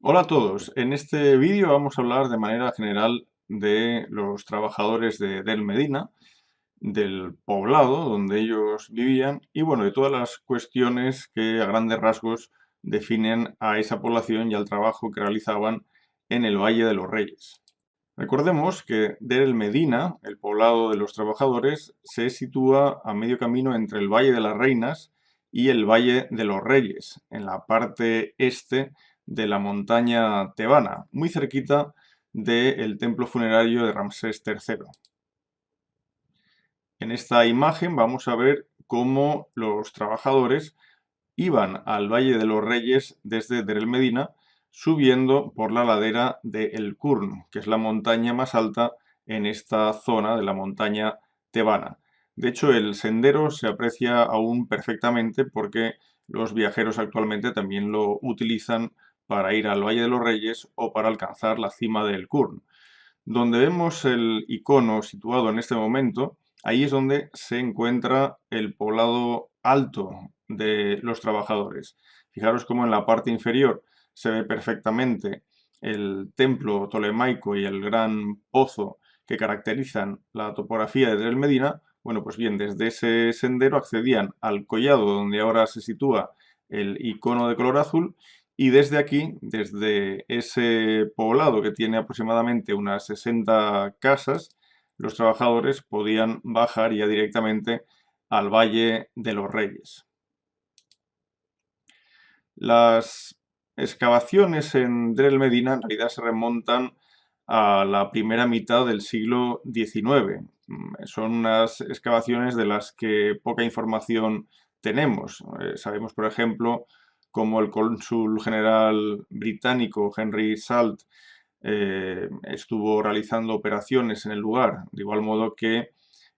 Hola a todos, en este vídeo vamos a hablar de manera general de los trabajadores de Del Medina, del poblado donde ellos vivían y bueno, de todas las cuestiones que a grandes rasgos definen a esa población y al trabajo que realizaban en el Valle de los Reyes. Recordemos que Del Medina, el poblado de los trabajadores, se sitúa a medio camino entre el Valle de las Reinas y el Valle de los Reyes, en la parte este de la montaña tebana, muy cerquita del templo funerario de Ramsés III. En esta imagen vamos a ver cómo los trabajadores iban al Valle de los Reyes desde Der el Medina, subiendo por la ladera de El Kurn, que es la montaña más alta en esta zona de la montaña tebana. De hecho, el sendero se aprecia aún perfectamente porque los viajeros actualmente también lo utilizan para ir al Valle de los Reyes o para alcanzar la cima del Kurn. Donde vemos el icono situado en este momento, ahí es donde se encuentra el poblado alto de los trabajadores. Fijaros cómo en la parte inferior se ve perfectamente el templo tolemaico y el gran pozo que caracterizan la topografía de El Medina. Bueno, pues bien, desde ese sendero accedían al collado donde ahora se sitúa el icono de color azul y desde aquí, desde ese poblado que tiene aproximadamente unas 60 casas, los trabajadores podían bajar ya directamente al Valle de los Reyes. Las excavaciones en Drel Medina en realidad se remontan a la primera mitad del siglo XIX. Son unas excavaciones de las que poca información tenemos. Sabemos, por ejemplo, cómo el cónsul general británico Henry Salt estuvo realizando operaciones en el lugar, de igual modo que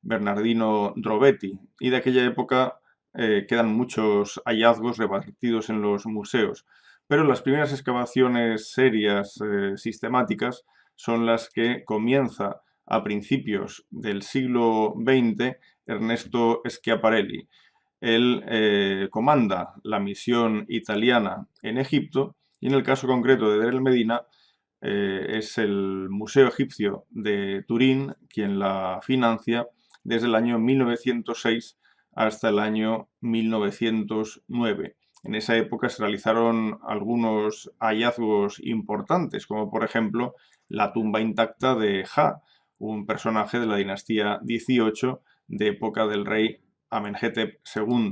Bernardino Drovetti. Y de aquella época quedan muchos hallazgos repartidos en los museos. Pero las primeras excavaciones serias, sistemáticas, son las que comienza a principios del siglo XX Ernesto Schiaparelli. Él comanda la misión italiana en Egipto y en el caso concreto de Der el Medina es el Museo Egipcio de Turín quien la financia desde el año 1906 hasta el año 1909. En esa época se realizaron algunos hallazgos importantes, como por ejemplo la tumba intacta de Ja, un personaje de la dinastía XVIII de época del rey Amenhotep II.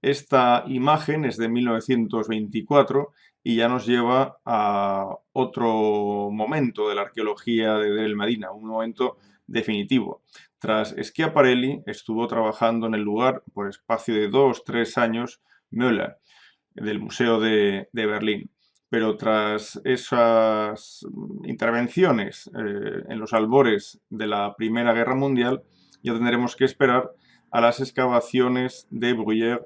Esta imagen es de 1924 y ya nos lleva a otro momento de la arqueología de Del Medina, un momento definitivo. Tras Schiaparelli estuvo trabajando en el lugar por espacio de 2-3 años Müller, del Museo de Berlín. Pero tras esas intervenciones en los albores de la Primera Guerra Mundial, ya tendremos que esperar a las excavaciones de Bruyères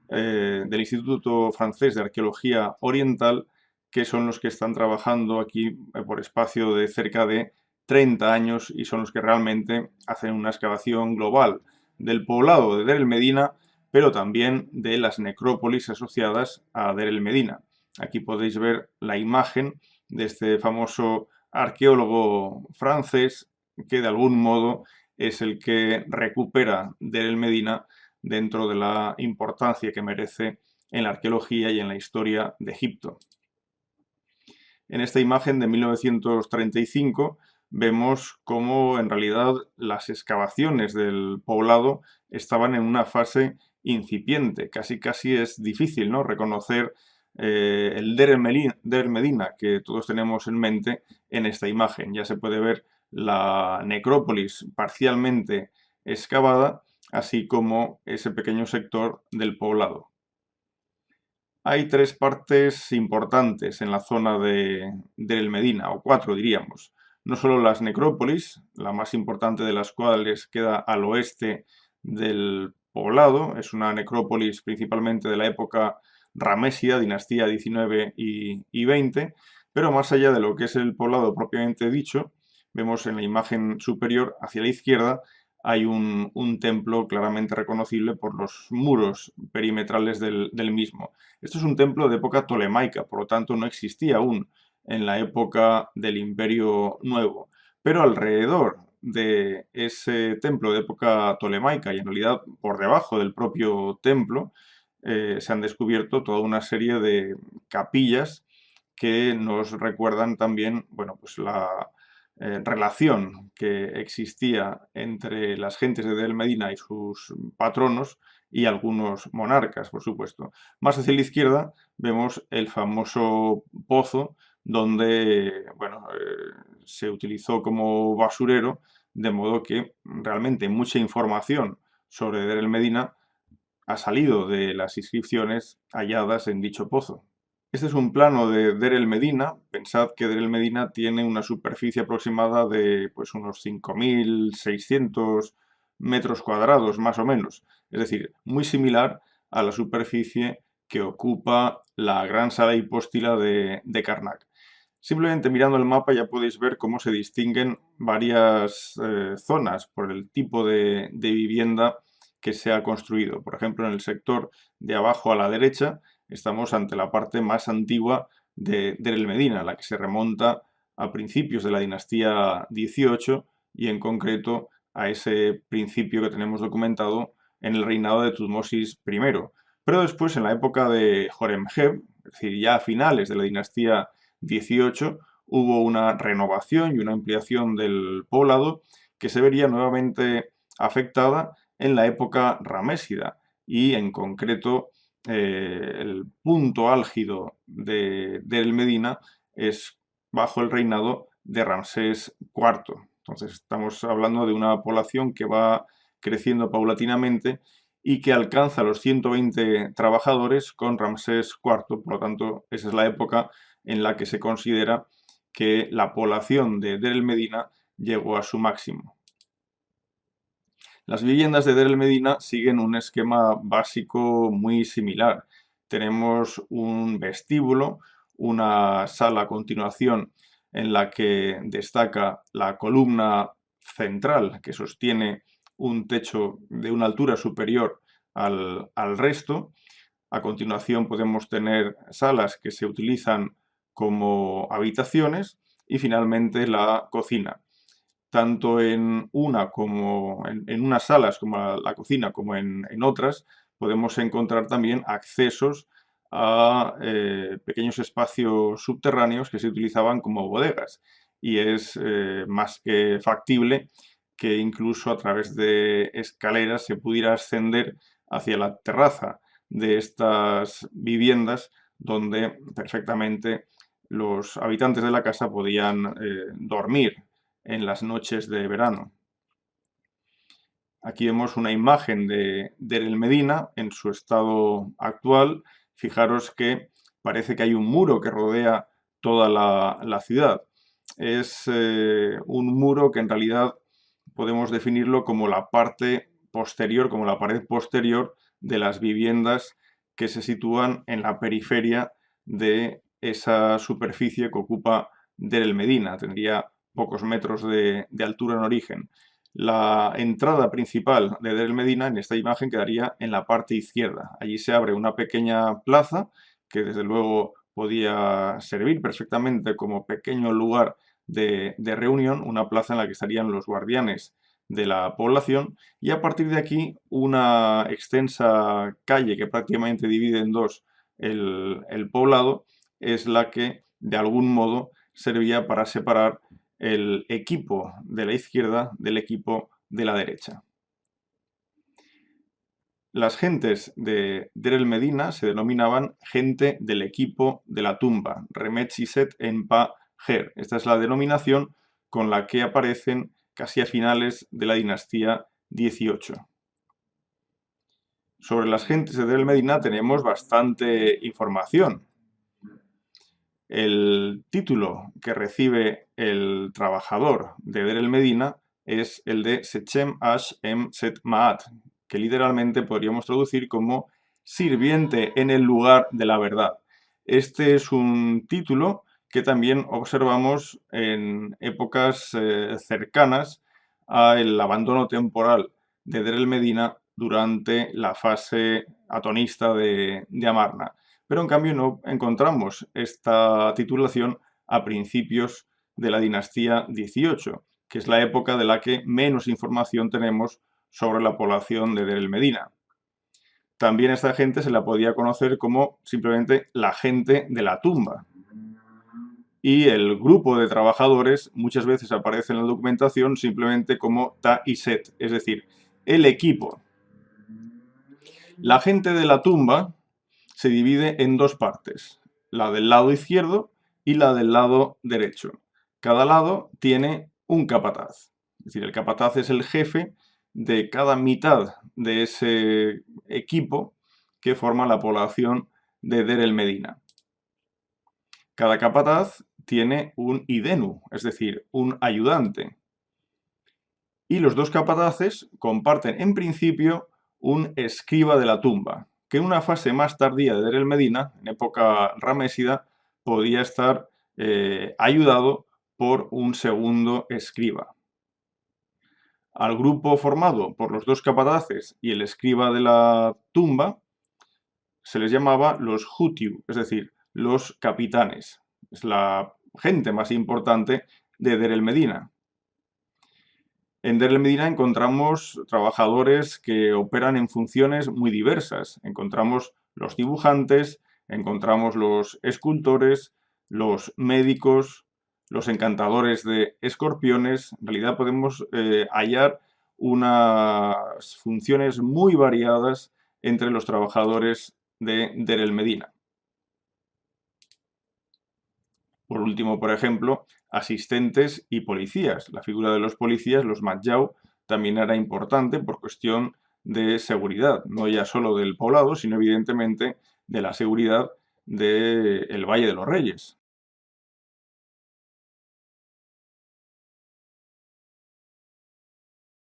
del Instituto Francés de Arqueología Oriental, que son los que están trabajando aquí por espacio de cerca de 30 años y son los que realmente hacen una excavación global del poblado de Der el Medina, pero también de las necrópolis asociadas a Der el Medina. Aquí podéis ver la imagen de este famoso arqueólogo francés que de algún modo es el que recupera Der el Medina dentro de la importancia que merece en la arqueología y en la historia de Egipto. En esta imagen de 1935 vemos cómo en realidad las excavaciones del poblado estaban en una fase incipiente. Casi es difícil, ¿no?, reconocer el Der el Medina que todos tenemos en mente en esta imagen. Ya se puede ver la necrópolis parcialmente excavada, así como ese pequeño sector del poblado. Hay tres partes importantes en la zona del Medina, o cuatro diríamos. No solo las necrópolis, la más importante de las cuales queda al oeste del poblado, es una necrópolis principalmente de la época ramésida, dinastía 19 y 20, pero más allá de lo que es el poblado propiamente dicho, vemos en la imagen superior hacia la izquierda hay un templo claramente reconocible por los muros perimetrales del mismo. Esto es un templo de época tolemaica, por lo tanto no existía aún en la época del Imperio Nuevo. Pero alrededor de ese templo de época tolemaica y en realidad por debajo del propio templo se han descubierto toda una serie de capillas que nos recuerdan también, bueno, pues la relación que existía entre las gentes de Del Medina y sus patronos y algunos monarcas, por supuesto. Más hacia la izquierda vemos el famoso pozo donde, bueno, se utilizó como basurero, de modo que realmente mucha información sobre Del Medina ha salido de las inscripciones halladas en dicho pozo. Este es un plano de Der el Medina. Pensad que Der el Medina tiene una superficie aproximada de pues, unos 5.600 metros cuadrados, más o menos. Es decir, muy similar a la superficie que ocupa la gran sala hipóstila de Karnak. Simplemente mirando el mapa ya podéis ver cómo se distinguen varias zonas por el tipo de vivienda que se ha construido. Por ejemplo, en el sector de abajo a la derecha estamos ante la parte más antigua de El Medina, la que se remonta a principios de la dinastía XVIII y en concreto a ese principio que tenemos documentado en el reinado de Tutmosis I. Pero después, en la época de Horemheb, es decir, ya a finales de la dinastía XVIII, hubo una renovación y una ampliación del poblado que se vería nuevamente afectada en la época ramésida y en concreto el punto álgido de El Medina es bajo el reinado de Ramsés IV. Entonces estamos hablando de una población que va creciendo paulatinamente y que alcanza los 120 trabajadores con Ramsés IV. Por lo tanto, esa es la época en la que se considera que la población de Der el Medina llegó a su máximo. Las viviendas de Der el Medina siguen un esquema básico muy similar. Tenemos un vestíbulo, una sala a continuación en la que destaca la columna central que sostiene un techo de una altura superior al resto. A continuación podemos tener salas que se utilizan como habitaciones y finalmente la cocina. Tanto en unas salas como la cocina como en otras podemos encontrar también accesos a pequeños espacios subterráneos que se utilizaban como bodegas y es más que factible que incluso a través de escaleras se pudiera ascender hacia la terraza de estas viviendas donde perfectamente los habitantes de la casa podían dormir en las noches de verano. Aquí vemos una imagen de El Medina en su estado actual. Fijaros que parece que hay un muro que rodea toda la ciudad. Es un muro que en realidad podemos definirlo como la parte posterior, como la pared posterior de las viviendas que se sitúan en la periferia de esa superficie que ocupa El Medina. Tendría pocos metros de altura en origen. La entrada principal de Der el Medina en esta imagen quedaría en la parte izquierda. Allí se abre una pequeña plaza que desde luego podía servir perfectamente como pequeño lugar de reunión, una plaza en la que estarían los guardianes de la población y a partir de aquí una extensa calle que prácticamente divide en dos el poblado es la que de algún modo servía para separar el equipo de la izquierda del equipo de la derecha. Las gentes de Der el Medina se denominaban gente del equipo de la tumba, Remetziset en Pa Ger. Esta es la denominación con la que aparecen casi a finales de la dinastía XVIII. Sobre las gentes de Der el Medina tenemos bastante información. El título que recibe el trabajador de Der el Medina es el de Sechem Ash Em Set Maat, que literalmente podríamos traducir como sirviente en el lugar de la verdad. Este es un título que también observamos en épocas cercanas al abandono temporal de Deir el Medina durante la fase atonista de Amarna. Pero en cambio no encontramos esta titulación a principios de la dinastía XVIII, que es la época de la que menos información tenemos sobre la población de Deir el Medina. También a esta gente se la podía conocer como simplemente la gente de la tumba. Y el grupo de trabajadores muchas veces aparece en la documentación simplemente como Ta y Set, es decir, el equipo. La gente de la tumba se divide en dos partes, la del lado izquierdo y la del lado derecho. Cada lado tiene un capataz, es decir, el capataz es el jefe de cada mitad de ese equipo que forma la población de Deir el Medina. Cada capataz tiene un idenu, es decir, un ayudante. Y los dos capataces comparten en principio un escriba de la tumba, que en una fase más tardía de Deir el Medina, en época ramésida, podía estar ayudado por un segundo escriba. Al grupo formado por los dos capataces y el escriba de la tumba se les llamaba los hutiu, es decir, los capitanes. Es la gente más importante de Deir el Medina. En Deir el Medina encontramos trabajadores que operan en funciones muy diversas. Encontramos los dibujantes, encontramos los escultores, los médicos, los encantadores de escorpiones. En realidad podemos hallar unas funciones muy variadas entre los trabajadores de Deir el Medina. Por último, por ejemplo, asistentes y policías. La figura de los policías, los matjau, también era importante por cuestión de seguridad, no ya solo del poblado, sino evidentemente de la seguridad del Valle de los Reyes.